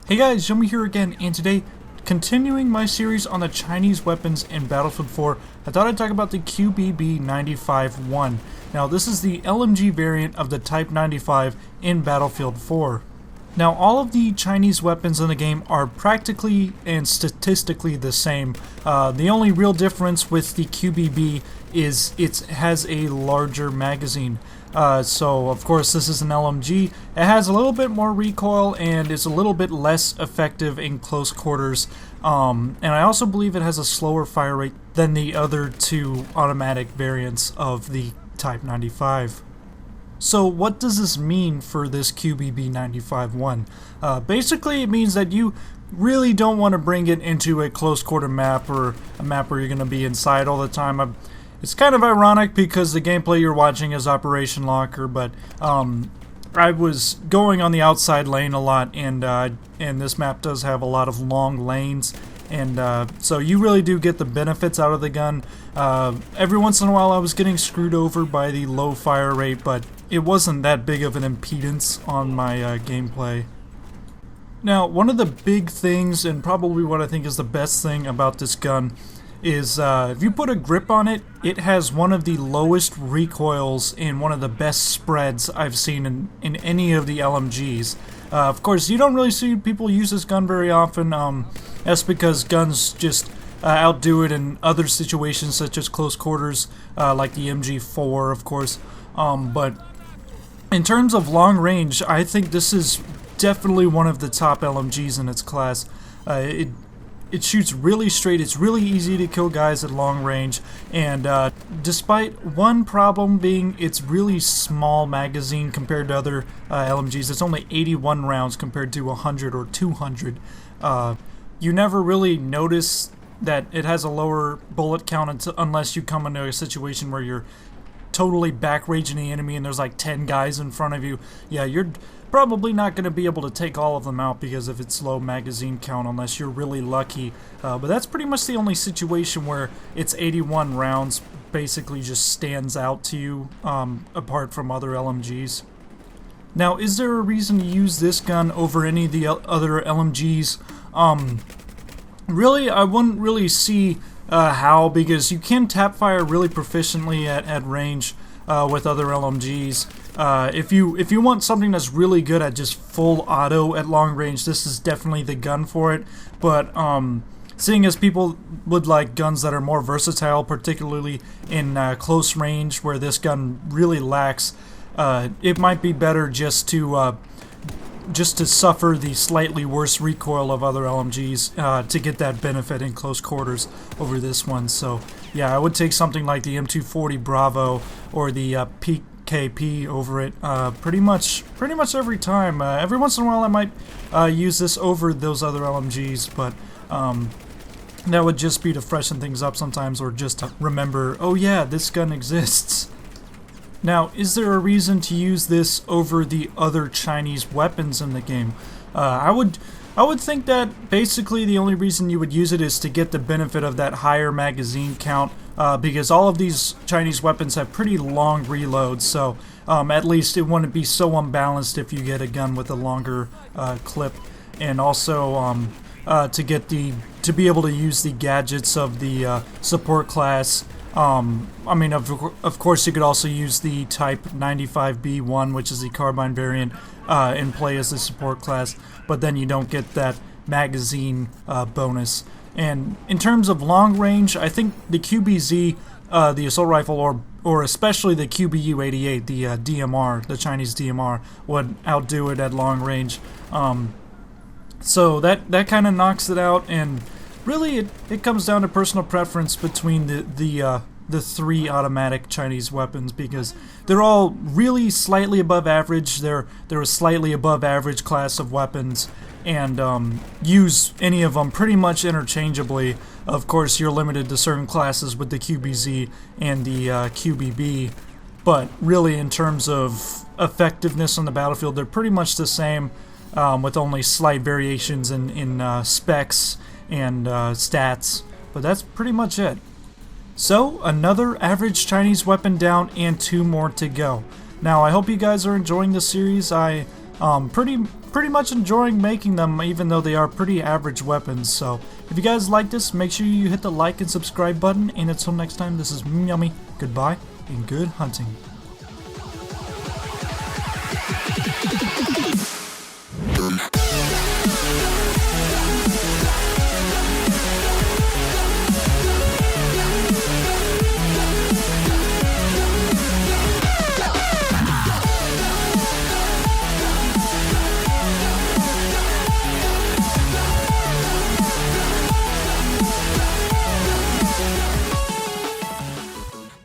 Hey guys, Yomi here again, and today, continuing my series on the Chinese weapons in Battlefield 4, I thought I'd talk about the QBB-95-1. Now, this is the LMG variant of the Type 95 in Battlefield 4. Now, all of the Chinese weapons in the game are practically and statistically the same. The only real difference with the QBB is it has a larger magazine. So, of course, this is an LMG. It has a little bit more recoil and is a little bit less effective in close quarters. And I also believe it has a slower fire rate than the other two automatic variants of the Type 95. So what does this mean for this QBB-95-1? Basically, it means that you really don't want to bring it into a close quarter map or a map where you're going to be inside all the time. It's kind of ironic because the gameplay you're watching is Operation Locker, but I was going on the outside lane a lot, and this map does have a lot of long lanes, and so you really do get the benefits out of the gun. Every once in a while I was getting screwed over by the low fire rate, but it wasn't that big of an impedance on my gameplay. Now, one of the big things, and probably what I think is the best thing about this gun, is if you put a grip on it, it has one of the lowest recoils and one of the best spreads I've seen in any of the LMGs. Of course, you don't really see people use this gun very often. That's because guns just outdo it in other situations such as close quarters, like the MG4, of course. But in terms of long range, I think this is definitely one of the top LMGs in its class. It shoots really straight, it's really easy to kill guys at long range, and despite one problem being its really small magazine compared to other LMGs, it's only 81 rounds compared to 100 or 200. You never really notice that it has a lower bullet count unless you come into a situation where you're totally back raging the enemy and there's like 10 guys in front of you. Yeah, you're probably not going to be able to take all of them out because of its low magazine count unless you're really lucky. But that's pretty much the only situation where its 81 rounds basically just stands out to you, apart from other LMGs. Now, is there a reason to use this gun over any of the other LMGs? Really, I wouldn't really see how, because you can tap fire really proficiently at range with other LMGs. If you want something that's really good at just full auto at long range, this is definitely the gun for it. But seeing as people would like guns that are more versatile, particularly in close range where this gun really lacks, it might be better just to suffer the slightly worse recoil of other LMGs to get that benefit in close quarters over this one. So yeah, I would take something like the M240 Bravo or the PKP over it pretty much every time. Every once in a while I might use this over those other LMGs, but that would just be to freshen things up sometimes, or just to remember, oh yeah, this gun exists. Now, is there a reason to use this over the other Chinese weapons in the game? I would think that basically the only reason you would use it is to get the benefit of that higher magazine count, because all of these Chinese weapons have pretty long reloads, so at least it wouldn't be so unbalanced if you get a gun with a longer clip, and also to be able to use the gadgets of the support class. I mean, of course, you could also use the Type 95-1, which is the carbine variant, and play as the support class, but then you don't get that magazine bonus. And in terms of long range, I think the QBZ, the assault rifle, or especially the QBU-88, the DMR, the Chinese DMR, would outdo it at long range. So that kind of knocks it out, and really, it comes down to personal preference between the three automatic Chinese weapons, because they're all really slightly above average. They're a slightly above average class of weapons, and use any of them pretty much interchangeably. Of course, you're limited to certain classes with the QBZ and the QBB, but really, in terms of effectiveness on the battlefield, they're pretty much the same, with only slight variations in specs and stats, but that's pretty much it. So, another average Chinese weapon down and 2 more to go. Now, I hope you guys are enjoying this series. I Pretty much enjoying making them, even though they are pretty average weapons. So if you guys like this, make sure you hit the like and subscribe button, and until next time, this is Yummy, goodbye, and good hunting.